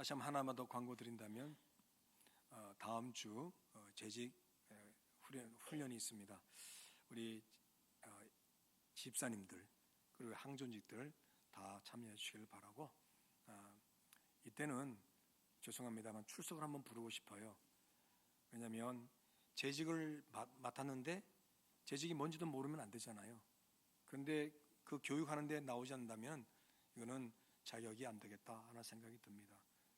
다시 한번 하나만 더 광고 드린다면 다음 주 재직 훈련이 있습니다. 우리 집사님들 그리고 항존직들 다 참여해 주시길 바라고, 이때는 죄송합니다만 출석을 한번 부르고 싶어요. 왜냐하면 재직을 맡았는데 재직이 뭔지도 모르면 안 되잖아요. 그런데 그 교육하는데 나오지 않는다면 이거는 자격이 안 되겠다 하는 생각이 듭니다.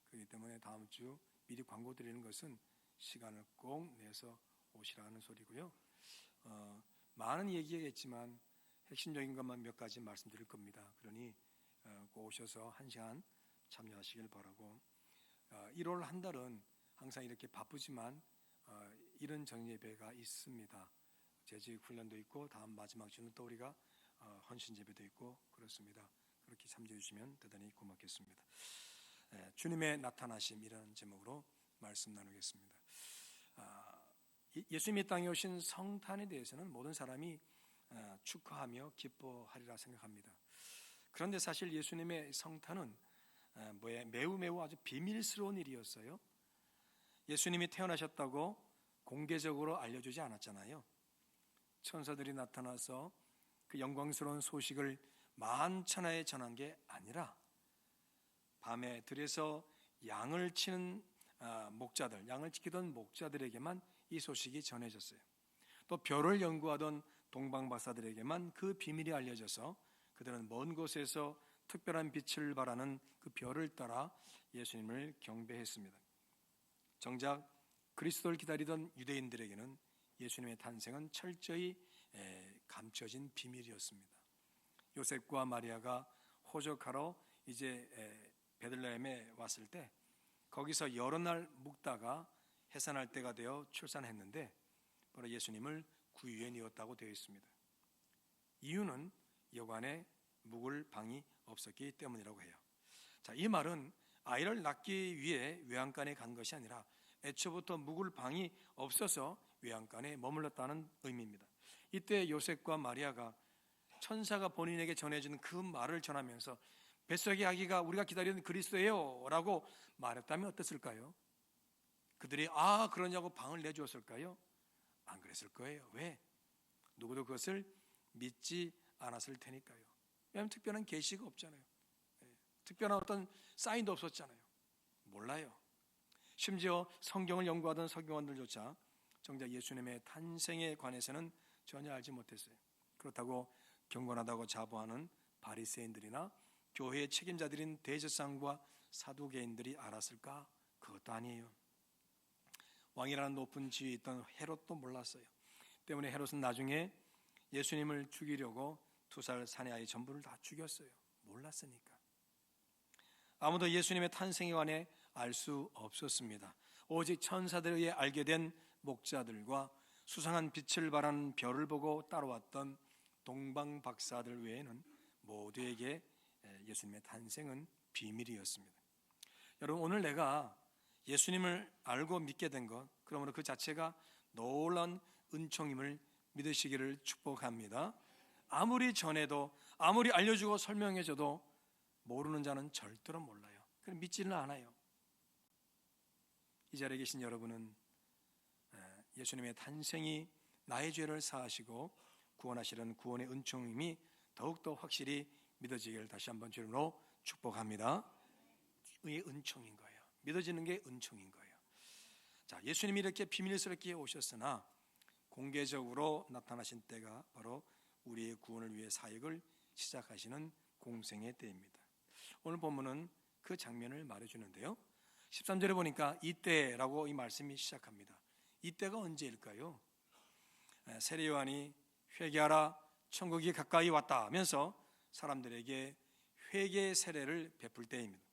그렇기 때문에 다음 주 미리 광고 드리는 것은 시간을 꼭 내서 오시라는 소리고요. 많은 얘기겠지만 핵심적인 것만 몇 가지 말씀드릴 겁니다. 그러니 꼭 오셔서 1시간 참여하시길 바라고, 1월 한 달은 항상 이렇게 바쁘지만 이런 정예배가 있습니다. 재직 훈련도 있고 다음 마지막 주는 또 우리가 헌신 예배도 있고 그렇습니다. 그렇게 참여해 주시면 대단히 고맙겠습니다. 주님의 나타나심이라는 제목으로 말씀 나누겠습니다. 예수님이 땅에 오신 성탄에 대해서는 모든 사람이 축하하며 기뻐하리라 생각합니다. 그런데 사실 예수님의 성탄은 매우 아주 비밀스러운 일이었어요. 예수님이 태어나셨다고 공개적으로 알려주지 않았잖아요. 천사들이 나타나서 그 영광스러운 소식을 만천하에 전한 게 아니라 밤에 들에서 양을 치는 목자들, 양을 지키던 목자들에게만 이 소식이 전해졌어요. 또 별을 연구하던 동방박사들에게만 그 비밀이 알려져서 그들은 먼 곳에서 특별한 빛을 발하는 그 별을 따라 예수님을 경배했습니다. 정작 그리스도를 기다리던 유대인들에게는 예수님의 탄생은 철저히 감춰진 비밀이었습니다. 요셉과 마리아가 호적하러 이제 베들레헴에 왔을 때 거기서 여러 날 묵다가 해산할 때가 되어 출산했는데 바로 예수님을 구유에 뉘었다고 되어 있습니다. 이유는 여관에 묵을 방이 없었기 때문이라고 해요. 자, 이 말은 아이를 낳기 위해 외양간에 간 것이 아니라 애초부터 묵을 방이 없어서 외양간에 머물렀다는 의미입니다. 이때 요셉과 마리아가 천사가 본인에게 전해주는 그 말을 전하면서 뱃속의 아기가 우리가 기다리는 그리스도예요 라고 말했다면 어땠을까요? 그들이 그러냐고 방을 내주었을까요? 안 그랬을 거예요. 왜? 누구도 그것을 믿지 않았을 테니까요. 왜냐하면 특별한 계시가 없잖아요. 특별한 어떤 사인도 없었잖아요. 몰라요. 심지어 성경을 연구하던 서기관들조차 정작 예수님의 탄생에 관해서는 전혀 알지 못했어요. 그렇다고 경건하다고 자부하는 바리새인들이나 교회의 책임자들인 대제사장과 사두개인들이 알았을까? 그것도 아니에요. 왕이라는 높은 지위에 있던 헤롯도 몰랐어요. 때문에 헤롯은 나중에 예수님을 죽이려고 2살 사내아이 전부를 다 죽였어요. 몰랐으니까. 아무도 예수님의 탄생에 관해 알 수 없었습니다. 오직 천사들에 의해 알게 된 목자들과 수상한 빛을 발하는 별을 보고 따라왔던 동방박사들 외에는 모두에게 예수님의 탄생은 비밀이었습니다. 여러분, 오늘 내가 예수님을 알고 믿게 된 것, 그러므로 그 자체가 놀라운 은총임을 믿으시기를 축복합니다. 아무리 전해도 아무리 알려주고 설명해줘도 모르는 자는 절대로 몰라요. 그럼 믿지는 않아요. 이 자리에 계신 여러분은 예수님의 탄생이 나의 죄를 사하시고 구원하시는 구원의 은총임이 더욱더 확실히 믿어지기를 다시 한번 주님으로 축복합니다. 의 은총인 거예요. 믿어지는 게 은총인 거예요. 자, 예수님이 이렇게 비밀스럽게 오셨으나 공개적으로 나타나신 때가 바로 우리의 구원을 위해 사역을 시작하시는 공생의 때입니다. 오늘 본문은 그 장면을 말해주는데요. 13절에 보니까 이때라고 이 말씀이 시작합니다. 이때가 언제일까요? 세례 요한이 회개하라 천국이 가까이 왔다 하면서 사람들에게 회개 세례를 베풀 때입니다.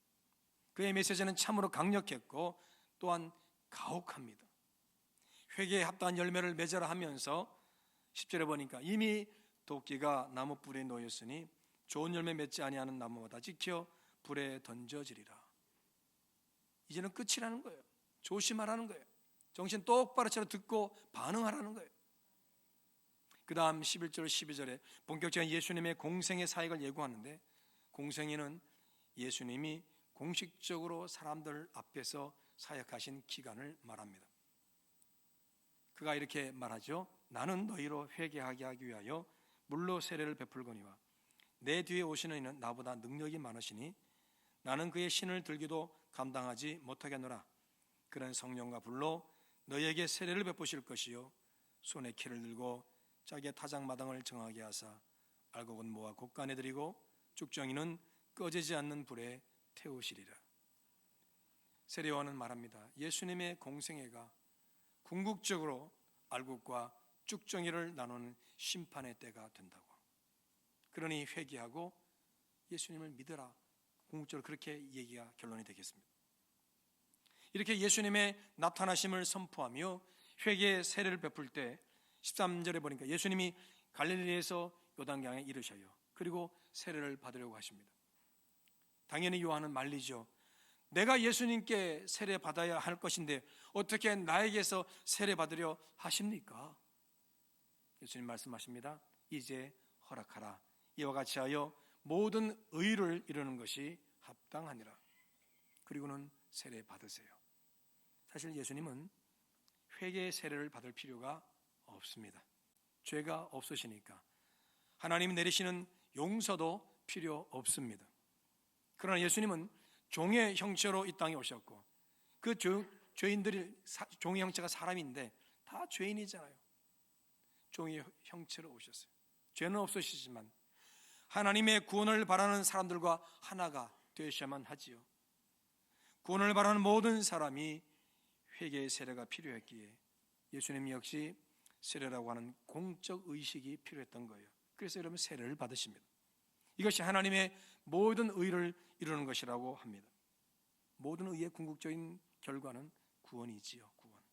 그의 메시지는 참으로 강력했고 또한 가혹합니다. 회개에 합당한 열매를 맺으라 하면서 10절에 보니까 이미 도끼가 나무 뿔에 놓였으니 좋은 열매 맺지 아니하는 나무마다 지켜 불에 던져지리라. 이제는 끝이라는 거예요. 조심하라는 거예요. 정신 똑바로 차려 듣고 반응하라는 거예요. 그 다음 11절 12절에 본격적인 예수님의 공생의 사역을 예고하는데 공생애는 예수님이 공식적으로 사람들 앞에서 사역하신 기간을 말합니다. 그가 이렇게 말하죠. 나는 너희로 회개하게 하기 위하여 물로 세례를 베풀거니와 내 뒤에 오시는 이는 나보다 능력이 많으시니 나는 그의 신을 들기도 감당하지 못하겠노라. 그런 성령과 불로 너희에게 세례를 베푸실 것이요 손에 키를 들고 자기의 타작마당을 정하게 하사 알곡은 모아 곡간에 들이고 죽정이는 꺼지지 않는 불에 태우시리라. 세례요한은 말합니다. 예수님의 공생애가 궁극적으로 알곡과 쭉정이를 나누는 심판의 때가 된다고. 그러니 회개하고 예수님을 믿으라. 궁극적으로 그렇게 얘기가 결론이 되겠습니다. 이렇게 예수님의 나타나심을 선포하며 회개의 세례를 베풀 때 13절에 보니까 예수님이 갈릴리에서 요단강에 이르셔요. 그리고 세례를 받으려고 하십니다. 당연히 요한은 말리죠. 내가 예수님께 세례 받아야 할 것인데 어떻게 나에게서 세례 받으려 하십니까? 예수님 말씀하십니다. 이제 허락하라. 이와 같이 하여 모든 의를 이루는 것이 합당하니라. 그리고는 세례 받으세요. 사실 예수님은 회개의 세례를 받을 필요가 없습니다. 죄가 없으시니까 하나님이 내리시는 용서도 필요 없습니다. 그러나 예수님은 종의 형체로 이 땅에 오셨고 그 죄인들이 종의 형체가 사람인데 다 죄인이잖아요. 종의 형체로 오셨어요. 죄는 없으시지만 하나님의 구원을 바라는 사람들과 하나가 되셔야만 하지요. 구원을 바라는 모든 사람이 회개의 세례가 필요했기에 예수님 역시 세례라고 하는 공적 의식이 필요했던 거예요. 그래서 여러분 세례를 받으십니다. 이것이 하나님의 모든 의를 이루는 것이라고 합니다. 모든 의의 궁극적인 결과는 구원이지요. 구원.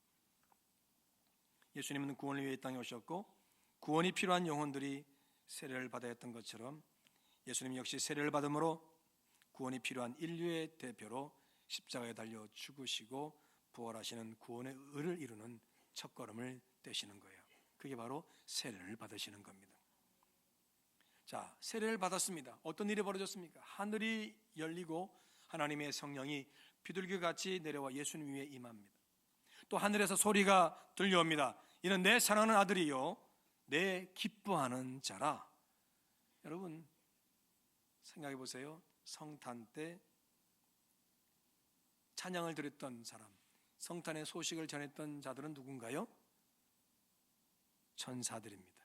예수님은 구원을 위해 이 땅에 오셨고 구원이 필요한 영혼들이 세례를 받아야 했던 것처럼 예수님 역시 세례를 받음으로 구원이 필요한 인류의 대표로 십자가에 달려 죽으시고 부활하시는 구원의 의를 이루는 첫걸음을 떼시는 거예요. 그게 바로 세례를 받으시는 겁니다. 자, 세례를 받았습니다. 어떤 일이 벌어졌습니까? 하늘이 열리고 하나님의 성령이 비둘기같이 내려와 예수님 위에 임합니다. 또 하늘에서 소리가 들려옵니다. 이는 내 사랑하는 아들이요 내 기뻐하는 자라. 여러분 생각해 보세요. 성탄 때 찬양을 드렸던 사람, 성탄의 소식을 전했던 자들은 누군가요? 천사들입니다.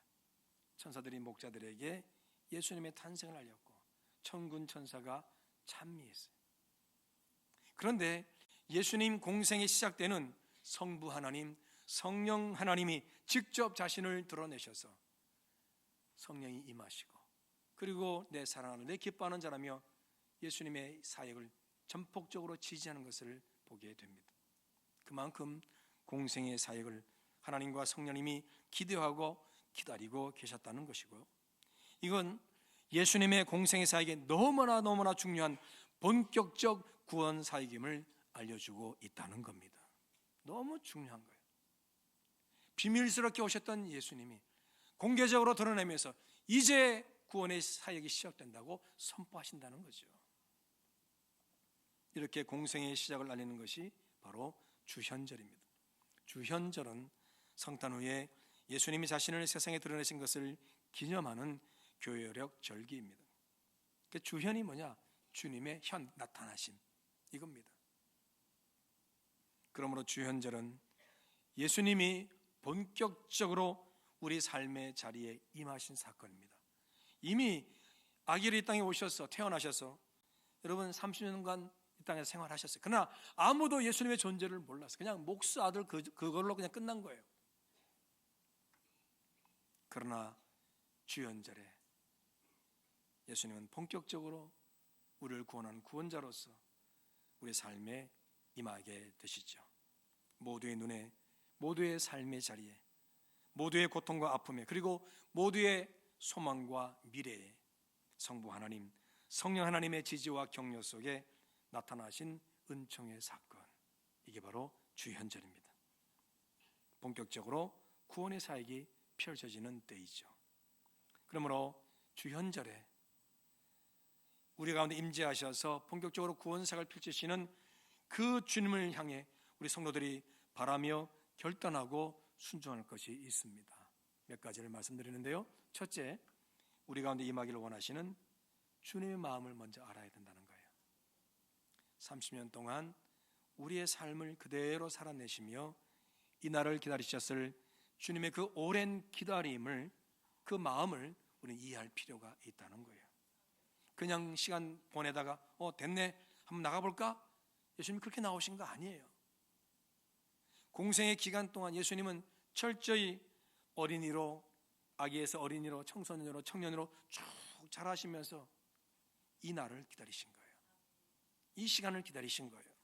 천사들이 목자들에게 예수님의 탄생을 알렸고 천군 천사가 찬미했어요. 그런데 예수님 공생이 시작되는 성부 하나님, 성령 하나님이 직접 자신을 드러내셔서 성령이 임하시고 그리고 내 사랑하는 내 기뻐하는 자라며 예수님의 사역을 전폭적으로 지지하는 것을 보게 됩니다. 그만큼 공생의 사역을 하나님과 성령님이 기대하고 기다리고 계셨다는 것이고요. 이건 예수님의 공생의 사역에 너무나 중요한 본격적 구원 사역임을 알려주고 있다는 겁니다. 너무 중요한 거예요. 비밀스럽게 오셨던 예수님이 공개적으로 드러내면서 이제 구원의 사역이 시작된다고 선포하신다는 거죠. 이렇게 공생의 시작을 알리는 것이 바로 주현절입니다. 주현절은 성탄 후에 예수님이 자신을 세상에 드러내신 것을 기념하는 교회력 절기입니다. 그 주현이 뭐냐? 주님의 현 나타나심 이겁니다. 그러므로 주현절은 예수님이 본격적으로 우리 삶의 자리에 임하신 사건입니다. 이미 아기를 이 땅에 오셔서 태어나셔서 여러분 30년간 이 땅에서 생활하셨어요. 그러나 아무도 예수님의 존재를 몰랐어요. 그냥 목수 아들 그걸로 그냥 끝난 거예요. 그러나 주현절에 예수님은 본격적으로 우리를 구원하는 구원자로서 우리 삶에 임하게 되시죠. 모두의 눈에, 모두의 삶의 자리에, 모두의 고통과 아픔에, 그리고 모두의 소망과 미래에 성부 하나님, 성령 하나님의 지지와 격려 속에 나타나신 은총의 사건, 이게 바로 주현절입니다. 본격적으로 구원의 사역이 펼쳐지는 때이죠. 그러므로 주현절에 우리 가운데 임재하셔서 본격적으로 구원사를 펼치시는 그 주님을 향해 우리 성도들이 바라며 결단하고 순종할 것이 있습니다. 몇 가지를 말씀드리는데요. 첫째, 우리 가운데 임하기를 원하시는 주님의 마음을 먼저 알아야 된다는 거예요. 30년 동안 우리의 삶을 그대로 살아내시며 이 날을 기다리셨을 주님의 그 오랜 기다림을, 그 마음을 우리는 이해할 필요가 있다는 거예요. 그냥 시간 보내다가 됐네, 한번 나가볼까? 예수님이 그렇게 나오신 거 아니에요. 공생의 기간 동안 예수님은 철저히 어린이로, 아기에서 어린이로, 청소년으로, 청년으로 쭉 자라시면서 이 날을 기다리신 거예요. 이 시간을 기다리신 거예요.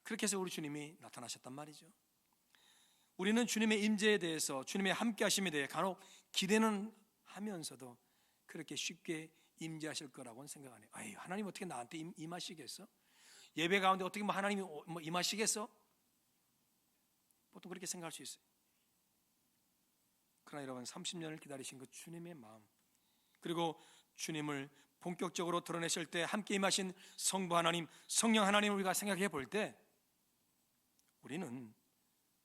그렇게 해서 우리 주님이 나타나셨단 말이죠. 우리는 주님의 임재에 대해서, 주님의 함께 하심에 대해 간혹 기대는 하면서도 그렇게 쉽게 임재하실 거라고는 생각 안 해요. 아이, 하나님 어떻게 나한테 임하시겠어? 예배 가운데 어떻게 하나님이 임하시겠어? 보통 그렇게 생각할 수 있어요. 그러나 여러분, 30년을 기다리신 그 주님의 마음, 그리고 주님을 본격적으로 드러내실 때 함께 임하신 성부 하나님, 성령 하나님을 우리가 생각해 볼 때 우리는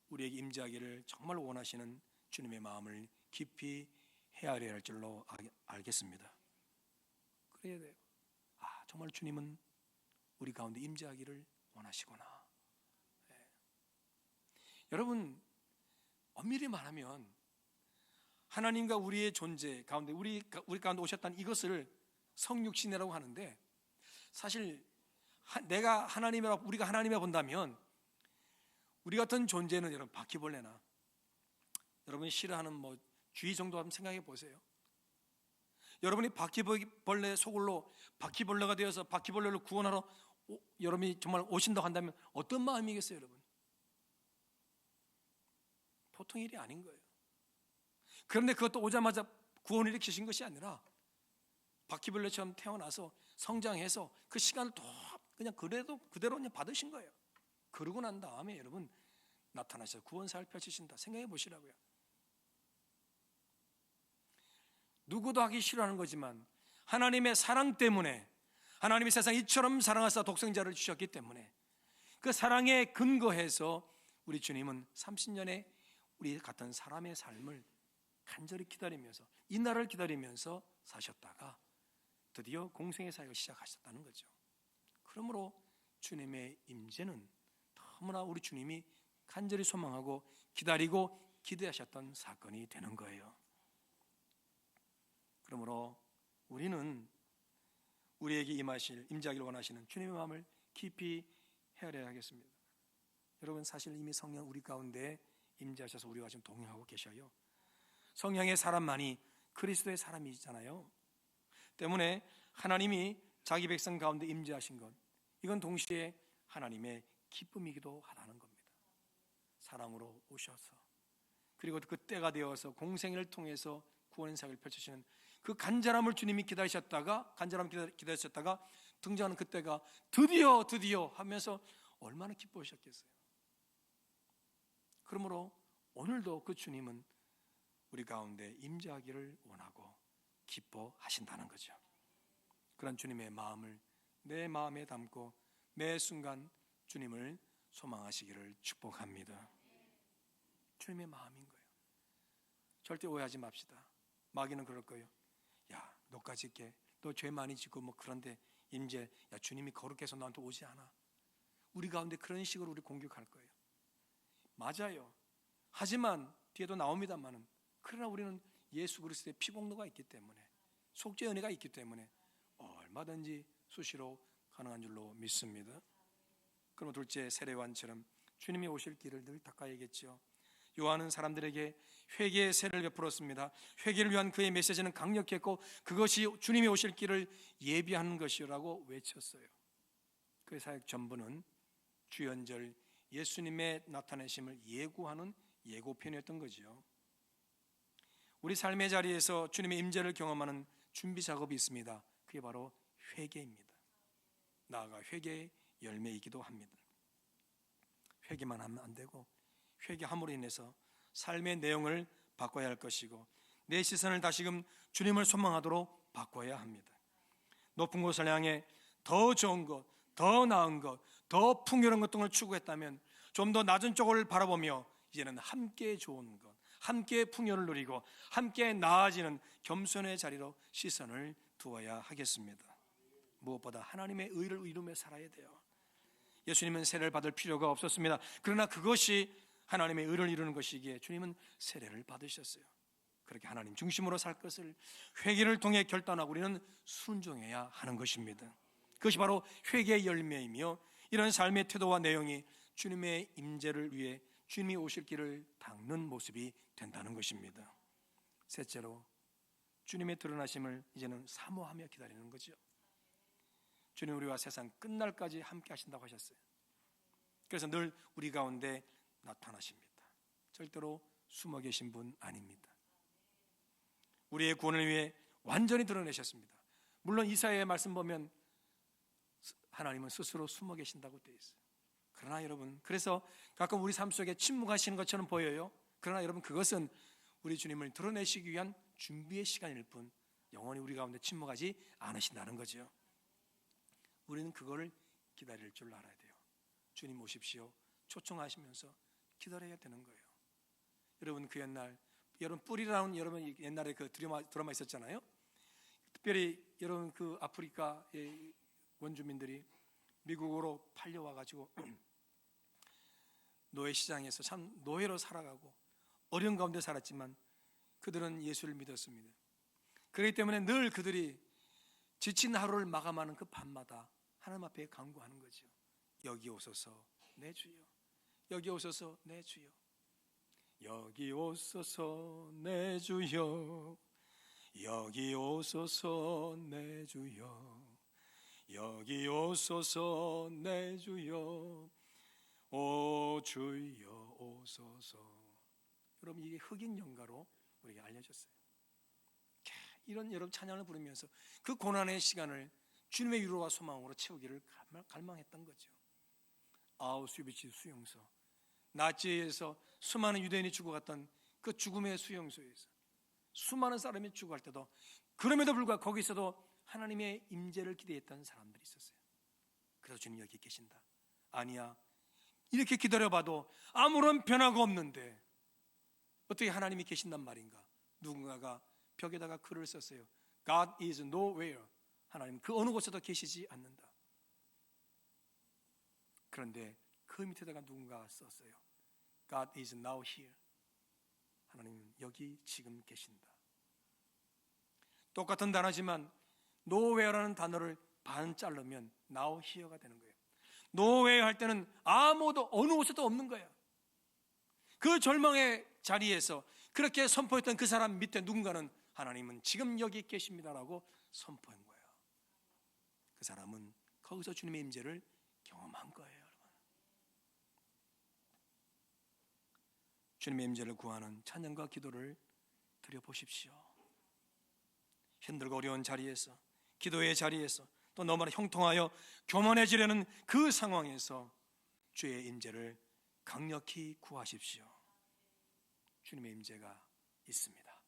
우리에게 임재하기를 정말 원하시는 주님의 마음을 깊이 헤아려야 할 줄로 알겠습니다. 그래야 돼요. 정말 주님은 우리 가운데 임재하기를 원하시구나. 네. 여러분, 엄밀히 말하면 하나님과 우리의 존재 가운데, 우리 가운데 오셨다는 이것을 성육신이라고 하는데, 사실 우리가 하나님이라 본다면 우리 같은 존재는 여러분 바퀴벌레나 여러분이 싫어하는 쥐 정도 한번 생각해 보세요. 여러분이 바퀴벌레 소굴로 바퀴벌레가 되어서 바퀴벌레를 구원하러 여러분이 정말 오신다고 한다면 어떤 마음이겠어요, 여러분? 보통 일이 아닌 거예요. 그런데 그것도 오자마자 구원을 일으키신 것이 아니라 바퀴벌레처럼 태어나서 성장해서 그 시간을 또 그냥 그대로 그냥 받으신 거예요. 그러고 난 다음에 여러분 나타나셔서 구원사를 펼치신다. 생각해 보시라고요. 누구도 하기 싫어하는 거지만 하나님의 사랑 때문에, 하나님이 세상 이처럼 사랑하사 독생자를 주셨기 때문에 그 사랑에 근거해서 우리 주님은 30년의 우리 같은 사람의 삶을 간절히 기다리면서, 이 날을 기다리면서 사셨다가 드디어 공생의 사역을 시작하셨다는 거죠. 그러므로 주님의 임재는 너무나 우리 주님이 간절히 소망하고 기다리고 기대하셨던 사건이 되는 거예요. 그러므로 우리는 우리에게 임재하기를 원하시는 주님의 마음을 깊이 헤아려야 하겠습니다. 여러분, 사실 이미 성령 우리 가운데 임재하셔서 우리와 지금 동행하고 계셔요. 성령의 사람만이 그리스도의 사람이잖아요. 때문에 하나님이 자기 백성 가운데 임재하신 것, 이건 동시에 하나님의 기쁨이기도 하다는 겁니다. 사랑으로 오셔서, 그리고 그 때가 되어서 공생애를 통해서 구원의 사역을 펼치시는 그 간절함을 주님이 기다리셨다가 등장하는 그때가 드디어 하면서 얼마나 기뻐하셨겠어요. 그러므로 오늘도 그 주님은 우리 가운데 임재하기를 원하고 기뻐하신다는 거죠. 그런 주님의 마음을 내 마음에 담고 매 순간 주님을 소망하시기를 축복합니다. 주님의 마음인 거예요. 절대 오해하지 맙시다. 마귀는 그럴 거예요. 야, 너까지 있게, 너 죄 많이 짓고 그런데 임재, 주님이 거룩해서 너한테 오지 않아. 우리 가운데 그런 식으로 우리 공격할 거예요. 맞아요. 하지만 뒤에도 나옵니다만은, 그러나 우리는 예수 그리스도의 피공로가 있기 때문에, 속죄 은혜가 있기 때문에 얼마든지 수시로 가능한 줄로 믿습니다. 그럼 둘째, 세례요한처럼 주님이 오실 길을 늘 닦아야겠죠. 요한은 사람들에게 회개의 세를 베풀었습니다. 회개를 위한 그의 메시지는 강력했고 그것이 주님이 오실 길을 예비하는 것이라고 외쳤어요. 그의 사역 전부는 주연절 예수님의 나타내심을 예고하는 예고편이었던 거죠. 우리 삶의 자리에서 주님의 임재를 경험하는 준비 작업이 있습니다. 그게 바로 회개입니다. 나아가 회개의 열매이기도 합니다. 회개만 하면 안 되고 회개함으로 인해서 삶의 내용을 바꿔야 할 것이고 내 시선을 다시금 주님을 소망하도록 바꿔야 합니다. 높은 곳을 향해 더 좋은 것, 더 나은 것, 더 풍요로운 것 등을 추구했다면 좀 더 낮은 쪽을 바라보며 이제는 함께 좋은 것, 함께 풍요를 누리고 함께 나아지는 겸손의 자리로 시선을 두어야 하겠습니다. 무엇보다 하나님의 의를 이루며 살아야 돼요. 예수님은 세례를 받을 필요가 없었습니다. 그러나 그것이 하나님의 의를 이루는 것이기에 주님은 세례를 받으셨어요. 그렇게 하나님 중심으로 살 것을 회개를 통해 결단하고 우리는 순종해야 하는 것입니다. 그것이 바로 회개의 열매이며 이런 삶의 태도와 내용이 주님의 임재를 위해 주님이 오실 길을 닦는 모습이 된다는 것입니다. 셋째로 주님의 드러나심을 이제는 사모하며 기다리는 거죠. 주님 우리와 세상 끝날까지 함께 하신다고 하셨어요. 그래서 늘 우리 가운데 나타나십니다. 절대로 숨어 계신 분 아닙니다. 우리의 구원을 위해 완전히 드러내셨습니다. 물론 이사야의 말씀 보면 하나님은 스스로 숨어 계신다고 되어 있어요. 그러나 여러분, 그래서 가끔 우리 삶 속에 침묵하시는 것처럼 보여요. 그러나 여러분, 그것은 우리 주님을 드러내시기 위한 준비의 시간일 뿐 영원히 우리 가운데 침묵하지 않으신다는 거죠. 우리는 그거를 기다릴 줄 알아야 돼요. 주님 오십시오 초청하시면서 기다려야 되는 거예요. 여러분, 그 옛날 여러분 뿌리라는 여러분 옛날에 그 드라마 있었잖아요. 특별히 여러분 그 아프리카의 원주민들이 미국으로 팔려와 가지고 노예 시장에서 참 노예로 살아가고 어려운 가운데 살았지만 그들은 예수를 믿었습니다. 그렇기 때문에 늘 그들이 지친 하루를 마감하는 그 밤마다 하나님 앞에 간구하는 거죠. 여기 오소서 내 주여, 여기 오소서 내 주여, 여기 오소서 내 주여, 여기 오소서 내 주여, 여기 오소서 내 주여, 오 주여 오소서. 여러분, 이게 흑인 연가로 우리에게 알려졌어요. 이런 여러분 찬양을 부르면서 그 고난의 시간을 주님의 위로와 소망으로 채우기를 갈망했던 거죠. 아우슈비츠 수용소, 나치에서 수많은 유대인이 죽어갔던 그 죽음의 수용소에서 수많은 사람이 죽어갈 때도 그럼에도 불구하고 거기서도 하나님의 임재를 기대했던 사람들이 있었어요. 그래서 주님 여기 계신다. 아니야, 이렇게 기다려봐도 아무런 변화가 없는데 어떻게 하나님이 계신단 말인가? 누군가가 벽에다가 글을 썼어요. God is nowhere. 하나님 그 어느 곳에도 계시지 않는다. 그런데 그 밑에다가 누군가가 썼어요. God is now here. 하나님은 여기 지금 계신다. 똑같은 단어지만 nowhere라는 단어를 반 자르면 now here가 되는 거예요. nowhere 할 때는 아무도 어느 곳에도 없는 거예요. 그 절망의 자리에서 그렇게 선포했던 그 사람 밑에 누군가는 하나님은 지금 여기 계십니다라고 선포한 거예요. 그 사람은 거기서 주님의 임재를 경험한 거예요. 여러분, 주님의 임재를 구하는 찬양과 기도를 드려보십시오. 힘들고 어려운 자리에서, 기도의 자리에서, 또 너무나 형통하여 교만해지려는 그 상황에서 주의 임재를 강력히 구하십시오. 주님의 임재가 있습니다.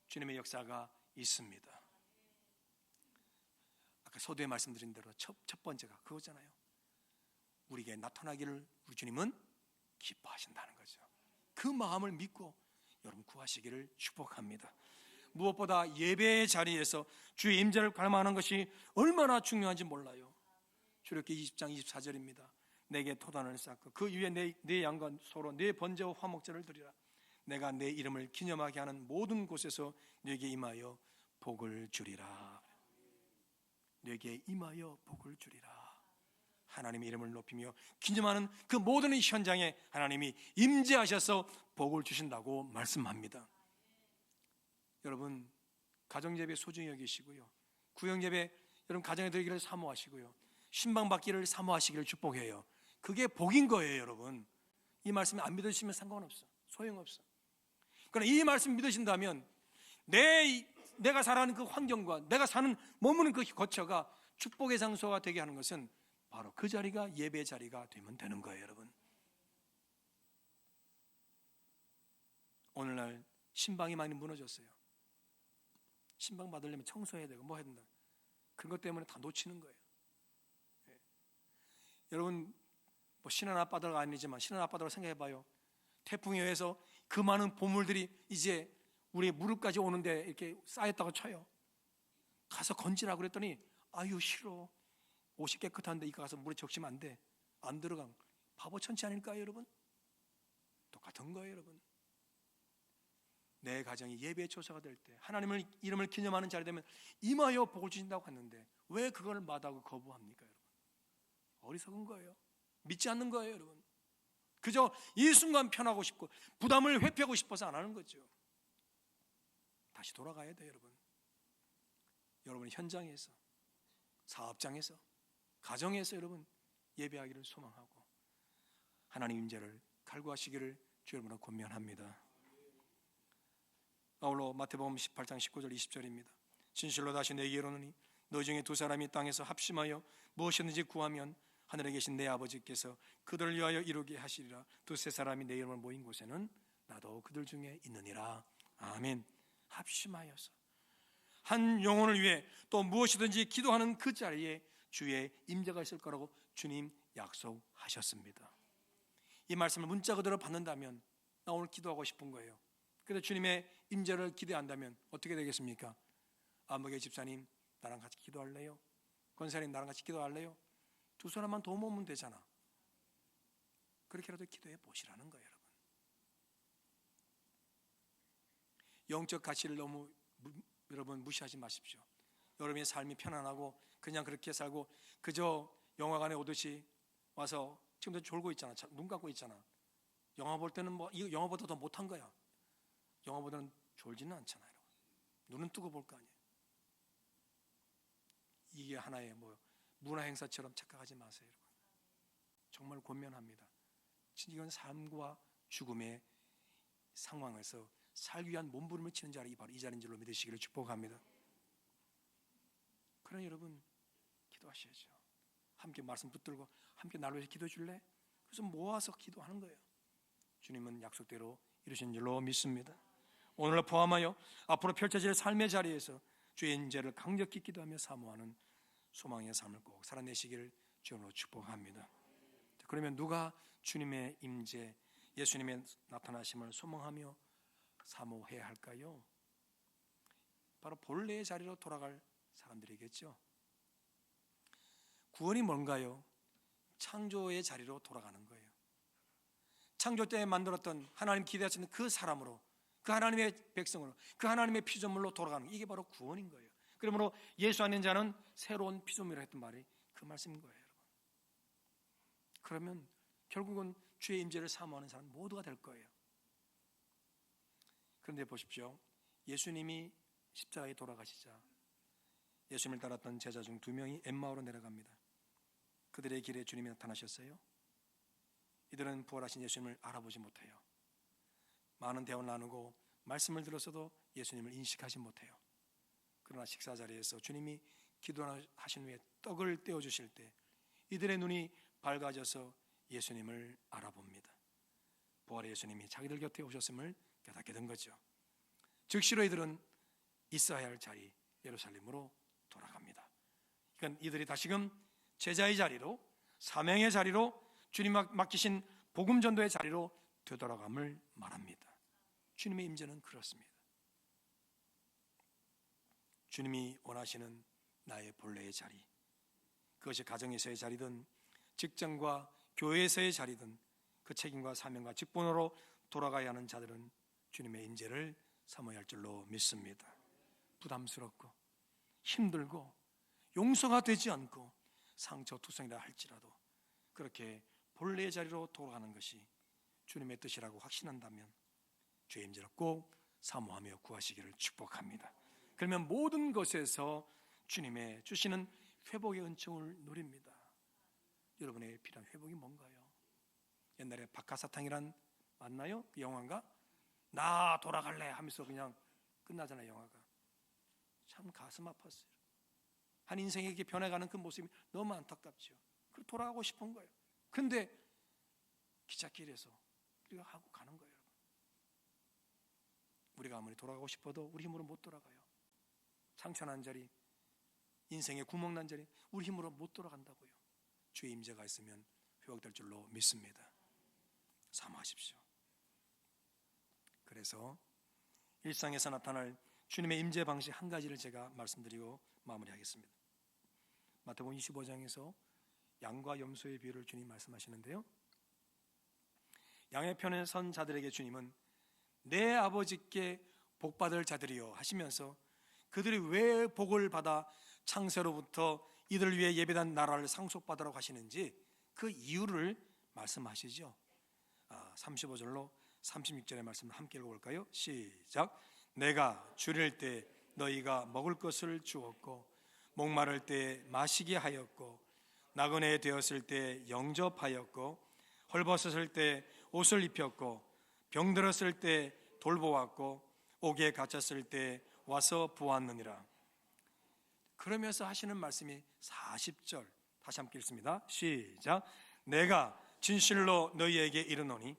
주님의 역사가 있습니다. 아까 서두에 말씀드린 대로 첫 번째가 그거잖아요. 우리에게 나타나기를 우리 주님은 기뻐하신다는 거죠. 그 마음을 믿고 여러분 구하시기를 축복합니다. 무엇보다 예배의 자리에서 주의 임재를 갈망하는 것이 얼마나 중요한지 몰라요. 출애굽기 20장 24절입니다. 내게 토단을 쌓고 그 위에 내 양과 소로 내 번제와 화목제를 드리라. 내가 내 이름을 기념하게 하는 모든 곳에서 네게 임하여 복을 주리라. 네게 임하여 복을 주리라. 하나님의 이름을 높이며 기념하는 그 모든 현장에 하나님이 임재하셔서 복을 주신다고 말씀합니다. 여러분, 가정예배 소중히 여기시고요, 구역예배 여러분 가정에 드리기를 사모하시고요, 신방받기를 사모하시기를 축복해요. 그게 복인 거예요. 여러분, 이 말씀 안 믿으시면 상관없어, 소용없어. 그러나 이 말씀 믿으신다면 내가 살아가는 그 환경과 내가 사는 머무는 그 거처가 축복의 장소가 되게 하는 것은 바로 그 자리가 예배의 자리가 되면 되는 거예요. 여러분, 오늘날 신방이 많이 무너졌어요. 신방 받으려면 청소해야 되고 뭐 해야 된다. 그런 것 때문에 다 놓치는 거예요. 예. 여러분 뭐 신한 아빠들 아니지만 신한 아빠들 생각해봐요. 태풍에 의해서 그 많은 보물들이 이제 우리 무릎까지 오는데 이렇게 쌓였다고 쳐요. 가서 건지라고 그랬더니 아유 싫어. 옷이 깨끗한데 이거 가서 물에 적시면 안 돼. 안 들어간 바보 천치 아닐까요 여러분? 똑같은 거예요 여러분. 내 가정이 예배의 초소가 될 때 하나님을 이름을 기념하는 자리 되면 임하여 복을 주신다고 했는데 왜 그걸 마다하고 거부합니까 여러분? 어리석은 거예요. 믿지 않는 거예요 여러분. 그저 이 순간 편하고 싶고 부담을 회피하고 싶어서 안 하는 거죠. 다시 돌아가야 돼요 여러분. 여러분 현장에서, 사업장에서, 가정에서 여러분 예배하기를 소망하고 하나님 임재를 갈구하시기를 주 여러분으로 권면합니다. 아울러 마태복음 18장 19절 20절입니다. 진실로 다시 내게 이르노니 너 중에 두 사람이 땅에서 합심하여 무엇이든지 구하면 하늘에 계신 내 아버지께서 그들을 위하여 이루게 하시리라. 두세 사람이 내 이름을 모인 곳에는 나도 그들 중에 있느니라. 아멘. 합심하여서 한 영혼을 위해 또 무엇이든지 기도하는 그 자리에 주의 임재가 있을 거라고 주님 약속하셨습니다. 이 말씀을 문자 그대로 받는다면 나 오늘 기도하고 싶은 거예요. 그래서 주님의 임재를 기대한다면 어떻게 되겠습니까? 안목의 집사님 나랑 같이 기도할래요? 권사님 나랑 같이 기도할래요? 두 사람만 도움오면 되잖아. 그렇게라도 기도해 보시라는 거예요 여러분. 영적 가치를 너무 여러분 무시하지 마십시오. 여러분의 삶이 편안하고 그냥 그렇게 살고 그저 영화관에 오듯이 와서 지금도 졸고 있잖아. 눈 감고 있잖아. 영화 볼 때는 뭐 이 영화보다 더 못한 거야. 영화보다는 졸지는 않잖아요. 눈은 뜨고 볼 거 아니에요. 이게 하나의 뭐 문화 행사처럼 착각하지 마세요 여러분. 정말 권면합니다. 이건 삶과 죽음의 상황에서 살기 위한 몸부림을 치는 자리 바로 이 자리인 줄로 믿으시기를 축복합니다. 그러나 여러분 기도하셔야죠. 함께 말씀 붙들고 함께 나를 위해서 기도해 줄래? 그래서 모아서 기도하는 거예요. 주님은 약속대로 이루신 줄로 믿습니다. 오늘을 포함하여 앞으로 펼쳐질 삶의 자리에서 주의 인재를 강력히 기도하며 사모하는 소망의 삶을 꼭 살아내시기를 주님으로 축복합니다. 그러면 누가 주님의 임재, 예수님의 나타나심을 소망하며 사모해야 할까요? 바로 본래의 자리로 돌아갈 사람들이겠죠. 구원이 뭔가요? 창조의 자리로 돌아가는 거예요. 창조 때 만들었던 하나님 기대하시는 그 사람으로, 그 하나님의 백성으로, 그 하나님의 피조물로 돌아가는 이게 바로 구원인 거예요. 그러므로 예수 안에 자는 새로운 피조물이라 했던 말이 그 말씀인 거예요 여러분. 그러면 결국은 주의 임재를 사모하는 사람 모두가 될 거예요. 그런데 보십시오. 예수님이 십자가에 돌아가시자 예수님을 따랐던 제자 중 2명이 엠마오로 내려갑니다. 그들의 길에 주님이 나타나셨어요. 이들은 부활하신 예수님을 알아보지 못해요. 많은 대화를 나누고 말씀을 들었어도 예수님을 인식하지 못해요. 그러나 식사 자리에서 주님이 기도하신 후에 떡을 떼어주실 때 이들의 눈이 밝아져서 예수님을 알아봅니다. 부활의 예수님이 자기들 곁에 오셨음을 깨닫게 된 거죠. 즉시로 이들은 있어야 할 자리 예루살렘으로 돌아갑니다. 그러니까 이들이 다시금 제자의 자리로, 사명의 자리로, 주님 맡기신 복음 전도의 자리로 되돌아감을 말합니다. 주님의 임재는 그렇습니다. 주님이 원하시는 나의 본래의 자리, 그것이 가정에서의 자리든 직장과 교회에서의 자리든 그 책임과 사명과 직분으로 돌아가야 하는 자들은 주님의 임재를 사모해야 할 줄로 믿습니다. 부담스럽고 힘들고 용서가 되지 않고 상처투성이라 할지라도 그렇게 본래의 자리로 돌아가는 것이 주님의 뜻이라고 확신한다면 주의 임재를 꼭 사모하며 구하시기를 축복합니다. 그러면 모든 것에서 주님의 주시는 회복의 은총을 누립니다. 여러분의 필요한 회복이 뭔가요? 옛날에 박하사탕이란 맞나요? 그 영화인가? 나 돌아갈래 하면서 그냥 끝나잖아요. 영화가 참 가슴 아팠어요. 한 인생이 이렇게 변해가는 그 모습이 너무 안타깝죠. 그 돌아가고 싶은 거예요. 근데 기찻길에서 우리가 하고 가는 거예요. 여러분. 우리가 아무리 돌아가고 싶어도 우리 힘으로 못 돌아가요. 상처난 자리, 인생의 구멍난 자리, 우리 힘으로 못 돌아간다고요. 주의 임재가 있으면 회복될 줄로 믿습니다. 사모하십시오. 그래서 일상에서 나타날 주님의 임재 방식 한 가지를 제가 말씀드리고 마무리하겠습니다. 마태복음 25장에서 양과 염소의 비유를 주님 말씀하시는데요, 양의 편에 선 자들에게 주님은 내 아버지께 복받을 자들이요 하시면서 그들이 왜 복을 받아 창세로부터 이들을 위해 예배된 나라를 상속받으라고 하시는지 그 이유를 말씀하시죠. 35절로 36절의 말씀 함께 읽어볼까요? 시작. 내가 주릴 때 너희가 먹을 것을 주었고 목마를 때 마시게 하였고 나그네 되었을 때 영접하였고 헐벗었을 때 옷을 입혔고 병들었을 때 돌보았고 옥에 갇혔을 때 와서 보았느니라. 그러면서 하시는 말씀이 40절 다시 함께 읽습니다. 시작. 내가 진실로 너희에게 이르노니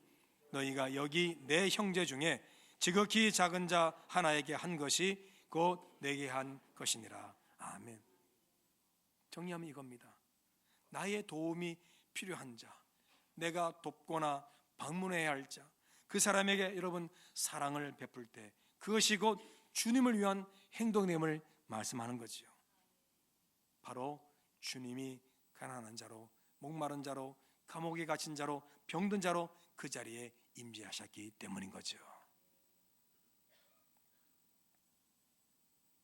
너희가 여기 내 형제 중에 지극히 작은 자 하나에게 한 것이 곧 내게 한 것이니라. 아멘. 정리하면 이겁니다. 나의 도움이 필요한 자, 내가 돕거나 방문해야 할 자, 그 사람에게 여러분 사랑을 베풀 때 그것이 곧 주님을 위한 행동됨을 말씀하는 거지요. 바로 주님이 가난한 자로, 목마른 자로, 감옥에 갇힌 자로, 병든 자로 그 자리에 임재하셨기 때문인 거죠.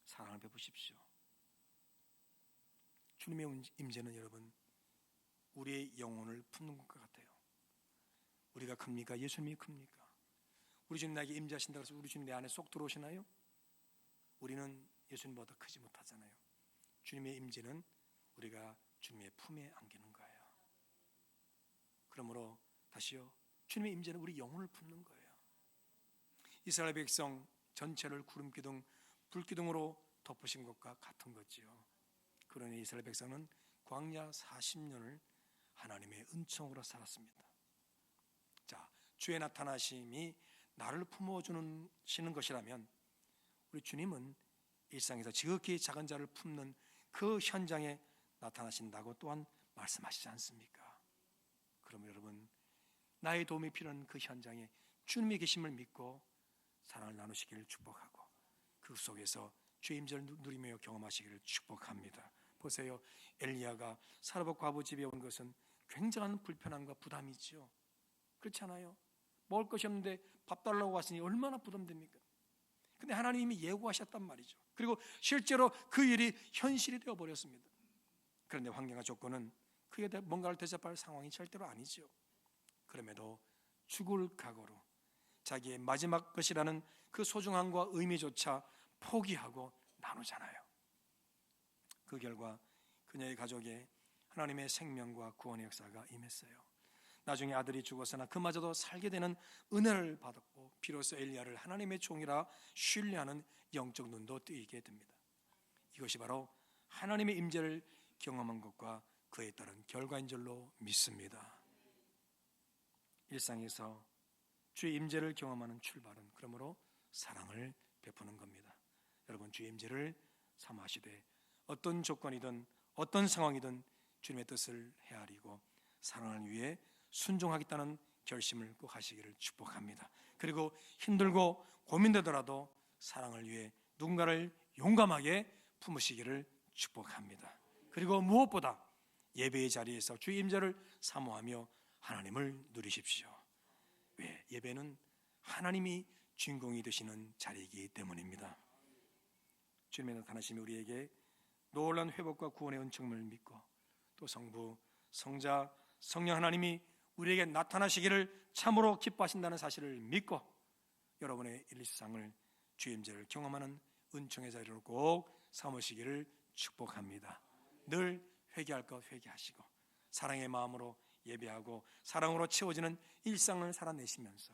사랑을 베푸십시오. 주님의 임재는 여러분 우리의 영혼을 품는 것과 같아요. 우리가 큽니까? 예수님이 큽니까? 우리 주님 나에게 임재하신다고 해서 우리 주님 내 안에 쏙 들어오시나요? 우리는 예수님보다 크지 못하잖아요. 주님의 임재는 우리가 주님의 품에 안기는 거예요. 그러므로 다시요, 주님의 임재는 우리 영혼을 품는 거예요. 이스라엘 백성 전체를 구름기둥, 불기둥으로 덮으신 것과 같은 거지요. 그러니 이스라엘 백성은 광야 40년을 하나님의 은총으로 살았습니다. 자, 주의 나타나심이 나를 품어주는 것이라면 우리 주님은 일상에서 지극히 작은 자를 품는 그 현장에 나타나신다고 또한 말씀하시지 않습니까? 그러면 여러분, 나의 도움이 필요한 그 현장에 주님의 계심을 믿고 사랑을 나누시기를 축복하고 그 속에서 주의 임재를 누리며 경험하시기를 축복합니다. 보세요, 엘리야가 사르밧 과부 집에 온 것은 굉장한 불편함과 부담이죠. 그렇잖아요. 먹을 것이 없는데 밥 달라고 왔으니 얼마나 부담됩니까? 근데 하나님이 예고하셨단 말이죠. 그리고 실제로 그 일이 현실이 되어버렸습니다. 그런데 환경과 조건은 그에 뭔가를 대접할 상황이 절대로 아니죠. 그럼에도 죽을 각오로 자기의 마지막 것이라는 그 소중함과 의미조차 포기하고 나누잖아요. 그 결과 그녀의 가족에 하나님의 생명과 구원의 역사가 임했어요. 나중에 아들이 죽었으나 그마저도 살게 되는 은혜를 받았고 비로소 엘리야를 하나님의 종이라 신뢰하는 영적 눈도 뜨이게 됩니다. 이것이 바로 하나님의 임재를 경험한 것과 그에 따른 결과인 줄로 믿습니다. 일상에서 주의 임재를 경험하는 출발은 그러므로 사랑을 베푸는 겁니다. 여러분, 주의 임재를 사모하시되 어떤 조건이든 어떤 상황이든 주님의 뜻을 헤아리고 사랑을 위해 순종하겠다는 결심을 꼭 하시기를 축복합니다. 그리고 힘들고 고민되더라도 사랑을 위해 누군가를 용감하게 품으시기를 축복합니다. 그리고 무엇보다 예배의 자리에서 주의 임재를 사모하며 하나님을 누리십시오. 왜? 예배는 하나님이 주인공이 되시는 자리이기 때문입니다. 주님의 나타나심이 우리에게 놀라운 회복과 구원의 은총을 믿고 또 성부, 성자, 성령 하나님이 우리에게 나타나시기를 참으로 기뻐하신다는 사실을 믿고 여러분의 일상을 주의 임재를 경험하는 은총의 자리로 꼭 삼으시기를 축복합니다. 늘 회개할 것 회개하시고 사랑의 마음으로 예배하고 사랑으로 채워지는 일상을 살아내시면서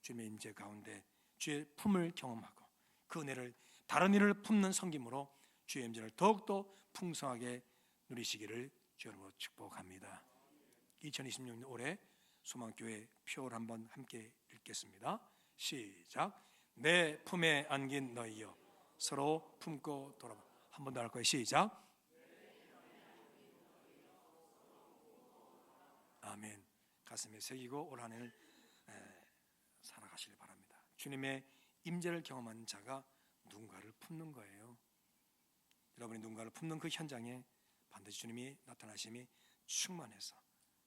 주님의 임재 가운데 주의 품을 경험하고 그 은혜를 다른 일을 품는 섬김으로 주의 임재를 더욱더 풍성하게 누리시기를 주여로 축복합니다. 2026년 올해 소망교회 표를 한번 함께 읽겠습니다. 시작. 내 품에 안긴 너희여 서로 품고 돌아봐. 한 번 더 할 거예요. 시작. 아멘. 가슴에 새기고 올 한 해를 살아가시길 바랍니다. 주님의 임재를 경험한 자가 누군가를 품는 거예요. 여러분이 누군가를 품는 그 현장에 반드시 주님이 나타나심이 충만해서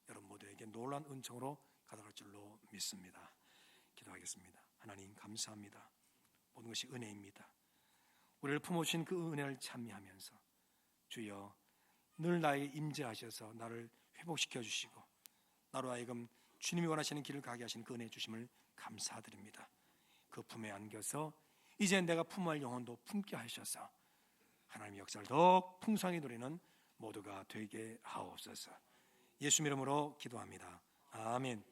여러분 모두에게 놀라운 은총으로 가득할 줄로 믿습니다. 기도하겠습니다. 하나님 감사합니다. 모든 것이 은혜입니다. 우리를 품어주신 그 은혜를 찬미하면서 주여 늘 나에게 임재하셔서 나를 회복시켜 주시고 나로 하여금 주님이 원하시는 길을 가게 하시는 그 은혜 주심을 감사드립니다. 그 품에 안겨서 이제 내가 품어야 할 영혼도 품게 하셔서 하나님의 역사를 더욱 풍성히 누리는 모두가 되게 하옵소서. 예수 이름으로 기도합니다. 아멘.